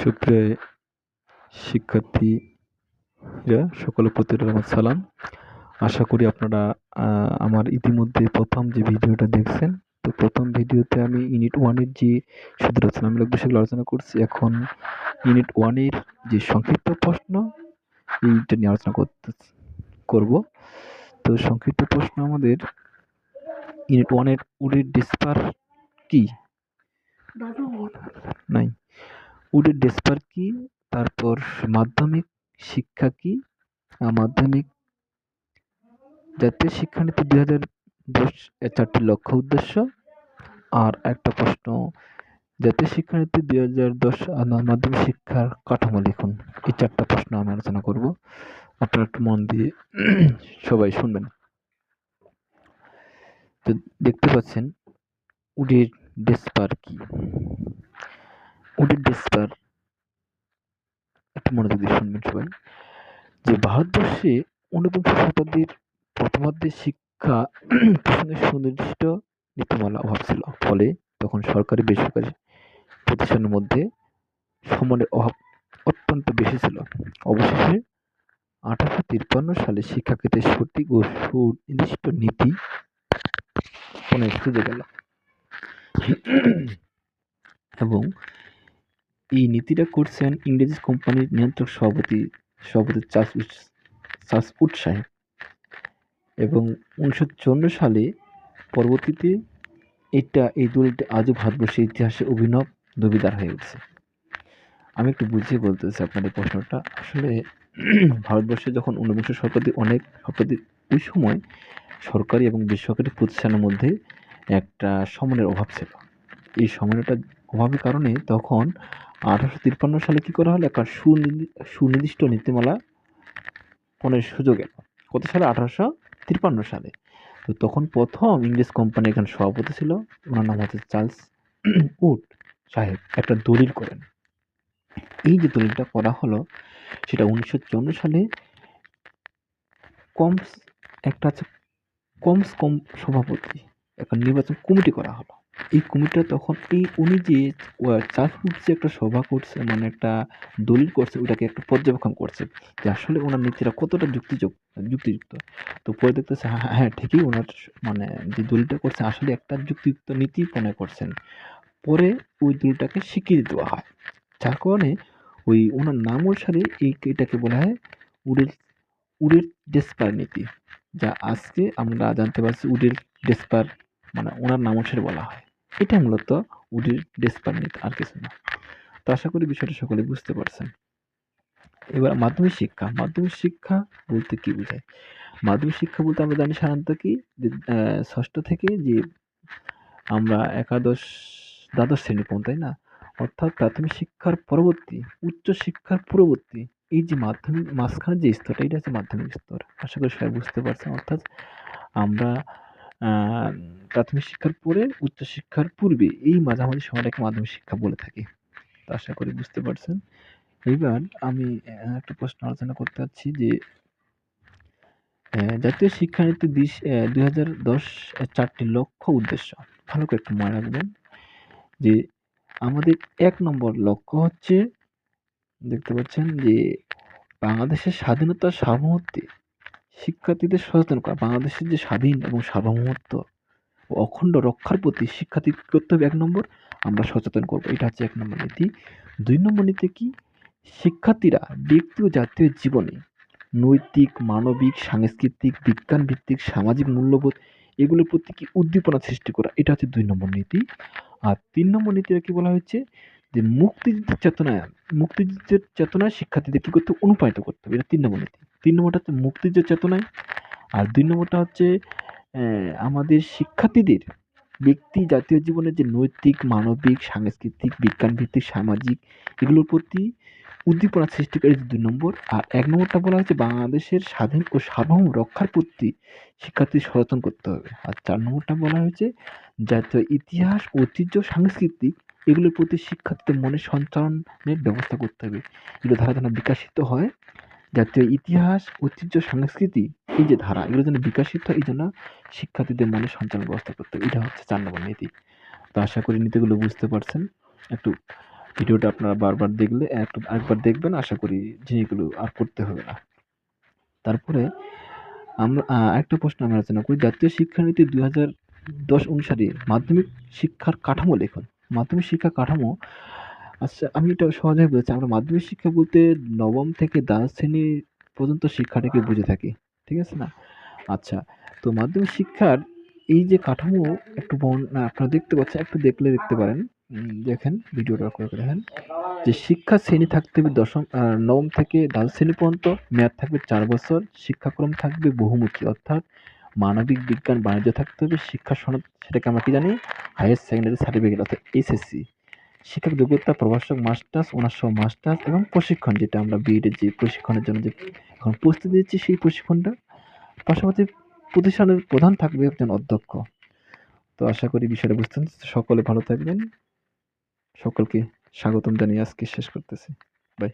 সুপ্রিয় শিক্ষার্থীরা সকলের প্রতি আমার সালাম। আশা করি আপনারা আমার ইতিমধ্যে প্রথম যে ভিডিওটা দেখছেন, তো প্রথম ভিডিওতে আমি ইউনিট 1 এর যে সূত্র রচনামূলক বিষয়গুলো আলোচনা করছি। এখন ইউনিট 1 এর যে সংক্ষিপ্ত প্রশ্ন এইটা নিয়ে আলোচনা করব। তো সংক্ষিপ্ত প্রশ্ন আমাদের ইউনিট 1 এর উডের ডেসপার কি? নাই। উডের ডেসপার কি? তারপর মাধ্যমিক শিক্ষা কি? মাধ্যমিক জাতীয় শিক্ষানীতি 2010 এর 4টি লক্ষ্য উদ্দেশ্য। আর একটা প্রশ্ন, জাতীয় শিক্ষানীতি 2010 মাধ্যমিক শিক্ষার কাঠামো লিখুন। এই 4টা প্রশ্ন আমি আলোচনা করব। আপনারা একটু মন দিয়ে সবাই শুনবেন। তো দেখতে পাচ্ছেন উডের ডেসপার কি? উডের ডেসপার একটু মনোযোগ দিয়ে শুনবেন সবাই। যে ভারতবর্ষে 19বিংশ শতাব্দীর প্রথমার্ধে শিক্ষা প্রসঙ্গে সুনির্দিষ্ট নীতিমালার অভাব ছিল। ফলে তখন সরকারি বেসরকারি প্রতিষ্ঠানের মধ্যে সম্মানের অভাব অত্যন্ত বেশি ছিল। অবশেষে 1853 সালে শিক্ষাক্ষেত্রে সঠিক ও সুনির্দিষ্ট নীতি প্রণয়ন খুঁজে গেল এবং এই নীতিটা করছেন ইংরেজ কোম্পানির নিয়ন্ত্রক সভাপতি চার্লস উড সাহেব এবং 1954 সালে পরবর্তীতে এই দলিলটা আজও ভারতবর্ষের ইতিহাসে অভিনব দাবিদার হয়ে উঠছে। আমি একটু বুঝিয়ে বলতেছি আপনাদের প্রশ্নটা। আসলে ভারতবর্ষে যখন 19বিংশ শতাব্দীর ওই সময় সরকারি এবং বেসরকারি প্রতিষ্ঠানের মধ্যে একটা সমন্বয়ের অভাব ছিল। এই সমন্বয়টার অভাবের কারণে তখন 1853 সালে কি করা হলো, একটা সুনির্দিষ্ট নীতিমালা প্রণয়নের সুযোগ এলো। কত সালে? 1853 সালে। তো তখন প্রথম ইংরেজ কোম্পানি এখানে সভাপতি ছিল, ওনার নাম হচ্ছে চার্লস উড সাহেব, একটা দলিল করেন। এই যে দলিলটা করা হলো সেটা 1954 সালে কম সভাপতি একটা নির্বাচন কমিটি করা হলো। এই কমিটিটা তখন উনি যে চার্লস উড যে একটা সভা করছে, মানে একটা দলিল করছে, ওটাকে একটা পর্যবেক্ষণ করছে যে আসলে ওনার নীতিটা কতটা যুক্তিযুক্ত। তো পরে দেখতেছে হ্যাঁ ঠিকই, ওনার মানে যে দলিলটা করছে আসলে একটা যুক্তিযুক্ত নীতি প্রণয় করছেন। পরে ওই দলিলটাকে স্বীকৃতি দেওয়া হয়, যার কারণে ওই ওনার নাম অনুসারে এটাকে বলা হয় উডের ডেসপার নীতি, যা আজকে আমরা জানতে পারছি উডের ডেসপার, মানে ওনার নাম অনুসারে বলা হয়। এটা মূলত উডের ডেসপার নীতি, আর কিছু না। তো আশা করি বিষয়টা সকলে বুঝতে পারছেন। এবার মাধ্যমিক শিক্ষা বলতে কি বোঝায়? মাধ্যমিক শিক্ষা বলতে আমরা জানি সাধারণত কি, যে ষষ্ঠ থেকে যে আমরা দ্বাদশ শ্রেণী পর্যন্ত, তাই না? অর্থাৎ প্রাথমিক শিক্ষার পরবর্তী, উচ্চ শিক্ষার পূর্ববর্তী এই যে মাধ্যমিক মাঝখানে যে স্তরটা, এটা হচ্ছে মাধ্যমিক স্তর। আশা করি সবাই বুঝতে পারছেন। অর্থাৎ আমরা প্রাথমিক শিক্ষার পরে উচ্চ শিক্ষার পূর্বে এই মাঝামাঝি সময়টাকে মাধ্যমিক শিক্ষা বলে থাকি। তো আশা করি বুঝতে পারছেন। এইবার আমি একটা প্রশ্ন আলোচনা করতে চাচ্ছি যে জাতীয় শিক্ষানীতি 2010 এর 4টি লক্ষ্য উদ্দেশ্য ভালো করে একটু মনে রাখবেন। যে আমাদের 1 নম্বর লক্ষ্য হচ্ছে, দেখতে পাচ্ছেন যে বাংলাদেশের স্বাধীনতা সার্বভৌমত্বে শিক্ষার্থীদের সচেতন করা। বাংলাদেশের যে স্বাধীন এবং সার্বভৌমত্ব ও অখণ্ড রক্ষার প্রতি শিক্ষার্থী কি করতে হবে? 1 নম্বর আমরা সচেতন করব। এটা হচ্ছে 1 নম্বর নীতি। 2 নম্বর নীতি কি? শিক্ষার্থীরা ব্যক্তি ও জাতীয় জীবনে নৈতিক, মানবিক, সাংস্কৃতিক, বিজ্ঞান ভিত্তিক, সামাজিক মূল্যবোধ এগুলোর প্রতি কি উদ্দীপনা সৃষ্টি করা। এটা হচ্ছে 2 নম্বর নীতি। আর 3 নম্বর নীতিটা কি বলা হয়েছে? যে মুক্তিযুদ্ধের চেতনায় শিক্ষার্থীদের কি করতে, অনুপ্রাণিত করতে হবে। এটা 3 নম্বর নীতি। 3 নম্বরটা হচ্ছে মুক্তিযুদ্ধের চেতনায়, আর 2 নম্বরটা হচ্ছে আমাদের শিক্ষার্থীদের ব্যক্তি জাতীয় জীবনের যে নৈতিক, মানবিক, সাংস্কৃতিক, বিজ্ঞান ভিত্তিক, সামাজিক এগুলোর প্রতি উদ্দীপনা সৃষ্টিকারী 2 নম্বর। আর 1 নম্বরটা বলা হচ্ছে বাংলাদেশের স্বাধীন ও সার্বভৌম রক্ষার প্রতি শিক্ষার্থী সচেতন করতে হবে। আর 4 নম্বরটা বলা হয়েছে জাতীয় ইতিহাস, ঐতিহ্য, সাংস্কৃতিক এগুলোর প্রতি শিক্ষার্থীদের মনে সঞ্চালনের ব্যবস্থা করতে হবে। এগুলো ধারা যেন বিকশিত হয়। জাতীয় ইতিহাস, ঐতিহ্য, সংস্কৃতি এই যে ধারা এগুলো যেন বিকশিত হয়, এই জন্য শিক্ষার্থীদের মনে সঞ্চালন ব্যবস্থা করতে হবে। এটা হচ্ছে 4 নম্বর নীতি। তো আশা করি নীতিগুলো বুঝতে পারছেন। একটু ভিডিওটা আপনারা বারবার দেখলে আরেকবার দেখবেন, আশা করি জিনিসগুলো আর করতে হবে না। তারপরে আমরা আরেকটা প্রশ্ন আমি আলোচনা করি। জাতীয় শিক্ষানীতি ২০১০ অনুসারে মাধ্যমিক শিক্ষার কাঠামো লিখুন। মাধ্যমিক শিক্ষা কাঠামো, আচ্ছা আমি এটা সহজেই বলেছি। আমরা মাধ্যমিক শিক্ষা বলতে নবম থেকে দ্বাদশ শ্রেণী পর্যন্ত শিক্ষাটাকে বুঝে থাকি। ঠিক আছে না? আচ্ছা, তো মাধ্যমিক শিক্ষার এই যে কাঠামো একটু আপনারা দেখতে পাচ্ছেন, একটু দেখলে দেখতে পারেন। দেখেন, ভিডিওটা করে দেখেন। যে শিক্ষা শ্রেণী থাকতে হবে নবম থেকে দ্বাদশ শ্রেণী পর্যন্ত, মেয়াদ থাকবে ৪ বছর, শিক্ষাক্রম থাকবে বহুমুখী, অর্থাৎ মানবিক, বিজ্ঞান, বাণিজ্য থাকতে হবে, শিক্ষা সনদ সেটাকে আমরা কি জানি? হাইয়ার সেকেন্ডারি সার্টিফিকেট অর্থাৎ এসএসসি। শিক্ষার যোগ্যতা প্রভাষক মাস্টার্স, অনার্স সহ মাস্টার্স এবং প্রশিক্ষণ, যেটা আমরা বিএড এর যে প্রশিক্ষণের জন্য যে এখন প্রস্তুতি নিচ্ছি সেই প্রশিক্ষণটা। পাশাপাশি প্রতিষ্ঠানের প্রধান থাকবে একজন অধ্যক্ষ। তো আশা করি বিষয়টা বুঝতে পেরেছেন। সকলে ভালো থাকবেন। সকলকে স্বাগতম জানিয়ে আজকে শেষ করতেছি। বাই।